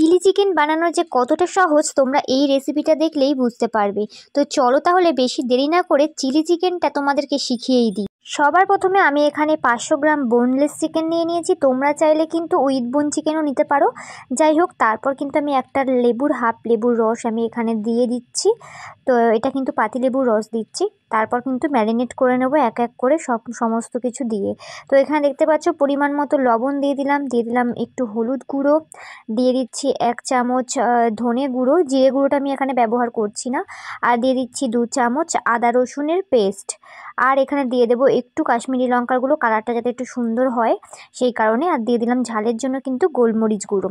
Chilli chicken বানানো যে কতটা সহজ তোমরা এই রেসিপিটা দেখলেই বুঝতে পারবে। তো চলো তাহলে বেশি দেরি না করে চিলি চিকেনটা তোমাদেরকে শিখিয়েই দিই। সবার প্রথমে আমি এখানে 500 গ্রাম বোনলেস চিকেন নিয়ে নিয়েছি। তোমরা চাইলে কিন্তু উইথ বোন চিকেনও নিতে পারো। যাই হোক, তারপর কিন্তু আমি একটা হাফ লেবুর রস আমি এখানে দিয়ে দিচ্ছি। তো এটা কিন্তু পাতিলেবুর রস দিচ্ছি। তারপর কিন্তু ম্যারিনেট করে নেবো এক এক করে সমস্ত কিছু দিয়ে। তো এখানে দেখতে পাচ্ছ পরিমাণ মতো লবণ দিয়ে দিলাম একটু হলুদ গুঁড়ো, দিয়ে দিচ্ছি 1 চামচ ধনে গুঁড়ো, জিরে গুঁড়োটা আমি এখানে ব্যবহার করছি না, আর দিয়ে দিচ্ছি 2 চামচ আদা রসুনের পেস্ট, আর এখানে দিয়ে দেবো একটু কাশ্মীরি লঙ্কার গুঁড়ো, কালারটা যাতে একটু সুন্দর হয় সেই কারণে, আর দিয়ে দিলাম ঝালের জন্য কিন্তু গোলমরিচ গুঁড়ো।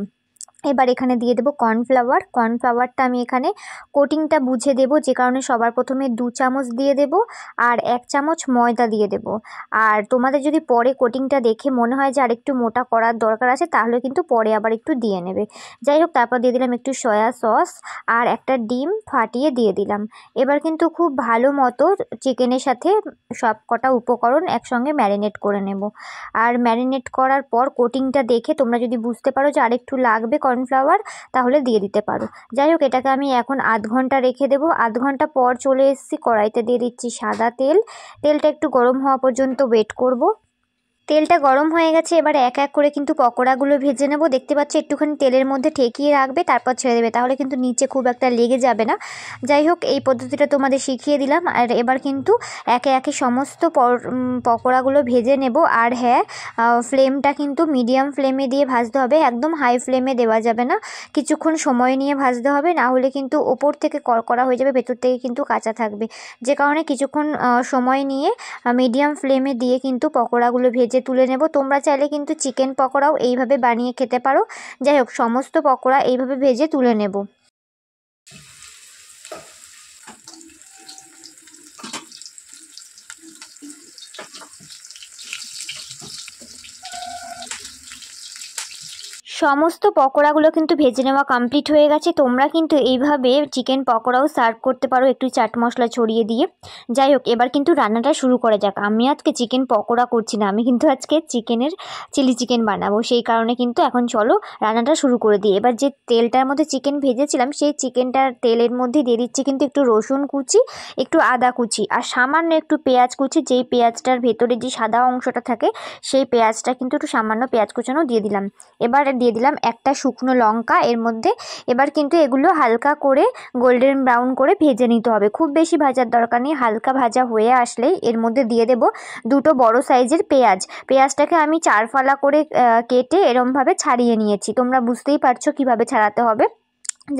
এবার এখানে দিয়ে দেবো কর্নফ্লাওয়ারটা আমি এখানে কোটিংটা বুঝে দেবো, যে কারণে সবার প্রথমে 2 চামচ দিয়ে দেবো আর 1 চামচ ময়দা দিয়ে দেবো। আর তোমাদের যদি পরে কোটিংটা দেখে মনে হয় যে আরেকটু মোটা করার দরকার আছে তাহলে কিন্তু পরে আবার একটু দিয়ে নেবে। যাই হোক, তারপর দিয়ে দিলাম একটু সয়া সস আর একটা ডিম ফাটিয়ে দিয়ে দিলাম। এবার কিন্তু খুব ভালো মতো চিকেনের সাথে সব কটা উপকরণ একসঙ্গে ম্যারিনেট করে নেব। আর ম্যারিনেট করার পর কোটিংটা দেখে তোমরা যদি বুঝতে পারো যে আরেকটু লাগবে কর্নফ্লাওয়ার তাহলে দিয়ে দিতে পারো। যাই হোক, এটাকে আমি এখন আধ ঘন্টা রেখে দেবো। আধ ঘন্টা পর চলে এসেছি, কড়াইতে দিয়ে দিচ্ছি সাদা তেল। তেলটা একটু গরম হওয়া পর্যন্ত ওয়েট করব। তেলটা গরম হয়ে গেছে, এবার এক এক করে কিন্তু পকোড়াগুলো ভেজে নেব। দেখতে পাচ্ছ একটুখানি তেলের মধ্যে ঠেকিয়ে রাখবে, তারপর ছেড়ে দেবে, তাহলে কিন্তু নিচে খুব একটা লেগে যাবে না। যাই হোক, এই পদ্ধতিটা তোমাদের শিখিয়ে দিলাম। আর এবার কিন্তু একে একে সমস্ত পকোড়াগুলো ভেজে নেব। আর হ্যাঁ, ফ্লেমটা কিন্তু মিডিয়াম ফ্লেমে দিয়ে ভাজতে হবে, একদম হাই ফ্লেমে দেওয়া যাবে না। কিছুক্ষণ সময় নিয়ে ভাজতে হবে, না হলে কিন্তু ওপর থেকে কড়কড়া হয়ে যাবে, ভেতর থেকে কিন্তু কাঁচা থাকবে। যে কারণে কিছুক্ষণ সময় নিয়ে মিডিয়াম ফ্লেমে দিয়ে কিন্তু পকোড়াগুলো ভেজে তুলে নেব। তোমরা চাইলে কিন্তু চিকেন পকোড়াও এইভাবে বানিয়ে খেতে পারো। যাই হোক, সমস্ত পকোড়া এইভাবে ভেজে তুলে নেব। সমস্ত পকোড়াগুলো কিন্তু ভেজে নেওয়া কমপ্লিট হয়ে গেছে। তোমরা কিন্তু এইভাবে চিকেন পকোড়াও সার্ভ করতে পারো একটু চাট মশলা ছড়িয়ে দিয়ে। যাই হোক, এবার কিন্তু রান্নাটা শুরু করা যাক। আমি আজকে চিকেন পকোড়া করছি না, আমি কিন্তু আজকে চিলি চিকেন বানাবো, সেই কারণে কিন্তু এখন চলো রান্নাটা শুরু করে দিই। এবার যে তেলটার মধ্যে চিকেন ভেজেছিলাম সেই চিকেনটার তেলের মধ্যে দিয়ে দিচ্ছি কিন্তু একটু রসুন কুচি, একটু আদা কুচি, আর সামান্য একটু পেঁয়াজ কুচি। যেই পেঁয়াজটার ভেতরে যে সাদা অংশটা থাকে সেই পেঁয়াজটা কিন্তু একটু সামান্য পেঁয়াজ কুচানো দিয়ে দিলাম। এবার দিয়ে দিলাম একটা শুকনো লঙ্কা এর মধ্যে। এবার কিন্তু এগুলো হালকা করে গোল্ডেন ব্রাউন করে ভেজে নিতে হবে, খুব বেশি ভাজার দরকার নেই। হালকা ভাজা হয়ে আসলেই এর মধ্যে দিয়ে দেব 2টো বড় সাইজের পেঁয়াজটাকে আমি 4 ফালা করে কেটে এরমভাবে ছাড়িয়ে নিয়েছি। তোমরা বুঝতেই পারছো কিভাবে ছাড়াতে হবে।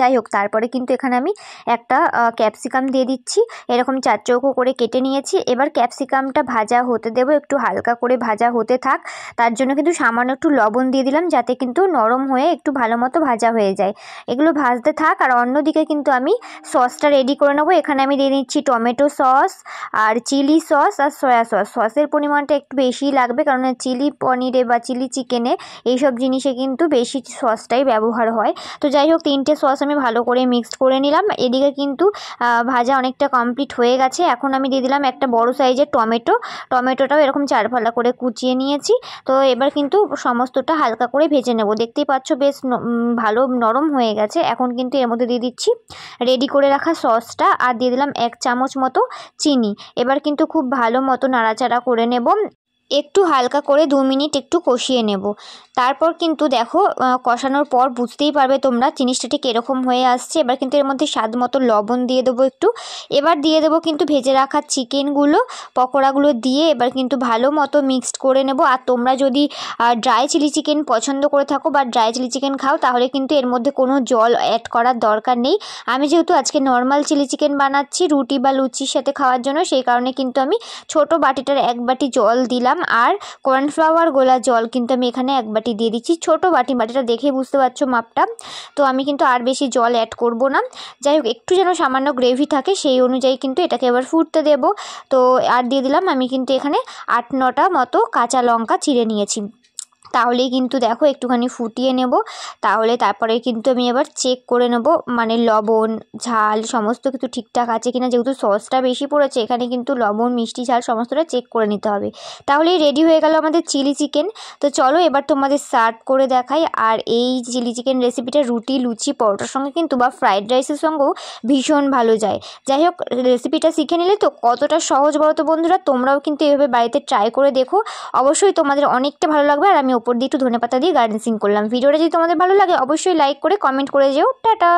যাই হোক, তারপরে কিন্তু এখানে আমি একটা ক্যাপসিকাম দিয়ে দিচ্ছি, এরকম 4 চৌকো করে কেটে নিয়েছি। এবার ক্যাপসিকামটা ভাজা হতে দেবো, একটু হালকা করে ভাজা হতে থাক। তার জন্য কিন্তু সামান্য একটু লবণ দিয়ে দিলাম, যাতে কিন্তু নরম হয়ে একটু ভালো মতো ভাজা হয়ে যায়। এগুলো ভাজতে থাক, আর অন্যদিকে কিন্তু আমি সসটা রেডি করে নেবো। এখানে আমি দিয়ে নিচ্ছি টমেটো সস আর চিলি সস আর সয়া সস। সসের পরিমাণটা একটু বেশিই লাগবে, কারণ চিলি পনিরে বা চিলি চিকেনে এইসব জিনিসে কিন্তু বেশি সসটাই ব্যবহার হয়। তো যাই হোক, 3টে সস আমি ভালো করে মিক্সড করে নিলাম। এদিকে কিন্তু ভাজা অনেকটা কমপ্লিট হয়ে গেছে। এখন আমি দিয়ে দিলাম একটা বড় সাইজের টমেটোটাও এরকম 4 ফালা করে কুচিয়ে নিয়েছি। তো এবার কিন্তু সমস্তটা হালকা করে ভেজে নেব। দেখতেই পাচ্ছ বেশ ভালো নরম হয়ে গেছে। এখন কিন্তু এর মধ্যে দিয়ে দিচ্ছি রেডি করে রাখা সসটা, আর দিয়ে দিলাম 1 চামচ মতো চিনি। এবার কিন্তু খুব ভালো মতো নাড়াচাড়া করে নেব, একটু হালকা করে 2 মিনিট একটু কষিয়ে নেব। তারপর কিন্তু দেখো কষানোর পর বুঝতেই পারবে তোমরা জিনিসটা ঠিক এরকম হয়ে আসছে। এবার কিন্তু এর মধ্যে স্বাদ মতো লবণ দিয়ে দেবো একটু। এবার দিয়ে দেবো কিন্তু ভেজে রাখা চিকেনগুলো, পকোড়াগুলো দিয়ে এবার কিন্তু ভালো মতো মিক্সড করে নেব। আর তোমরা যদি ড্রাই চিলি চিকেন পছন্দ করে থাকো বা ড্রাই চিলি চিকেন খাও তাহলে কিন্তু এর মধ্যে কোনো জল অ্যাড করার দরকার নেই। আমি যেহেতু আজকে নর্মাল চিলি চিকেন বানাচ্ছি রুটি বা লুচির সাথে খাওয়ার জন্য, সেই কারণে কিন্তু আমি ছোট বাটিটার 1 বাটি জল দিলাম, আর কর্নফ্লাওয়ার গোলা জল কিন্তু আমি এখানে 1 বাটি দিয়ে দিচ্ছি। ছোট বাটিটা দেখে বুঝতে পারছো মাপটা। তো আমি কিন্তু আর বেশি জল অ্যাড করব না। যাই হোক, একটু যেন সামান্য গ্রেভি থাকে সেই অনুযায়ী কিন্তু এটাকে এবার ফুটতে দেব। তো আর দিয়ে দিলাম আমি কিন্তু এখানে 8-9টা মতো কাঁচা লঙ্কা চিড়ে নিয়েছি। তাহলেই কিন্তু দেখো একটুখানি ফুটিয়ে নেব। তাহলে তারপরে কিন্তু আমি এবার চেক করে নেব, মানে লবণ ঝাল সমস্ত কিছু ঠিকঠাক আছে কিনা। যেহেতু সসটা বেশি পড়েছে এখানে কিন্তু লবণ মিষ্টি ঝাল সমস্তটা চেক করে নিতে হবে। তাহলেই রেডি হয়ে গেল আমাদের চিলি চিকেন। তো চলো এবার তোমাদের সার্ভ করে দেখাই। আর এই চিলি চিকেন রেসিপিটা রুটি লুচি পরোটার সঙ্গে কিন্তু বা ফ্রাইড রাইসের সঙ্গেও ভীষণ ভালো যায়। যাই হোক, রেসিপিটা শিখে নিলে তো কতটা সহজ বলো তো বন্ধুরা। তোমরাও কিন্তু এভাবে বাড়িতে ট্রাই করে দেখো, অবশ্যই তোমাদের অনেকটা ভালো লাগবে। আর আমি ওপর দিয়ে একটু ধনেপাতা দিয়ে গার্নিশিং করলাম। ভিডিওটা যদি তোমাদের ভালো লাগে অবশ্যই লাইক করে কমেন্ট করে যেও। টাটা।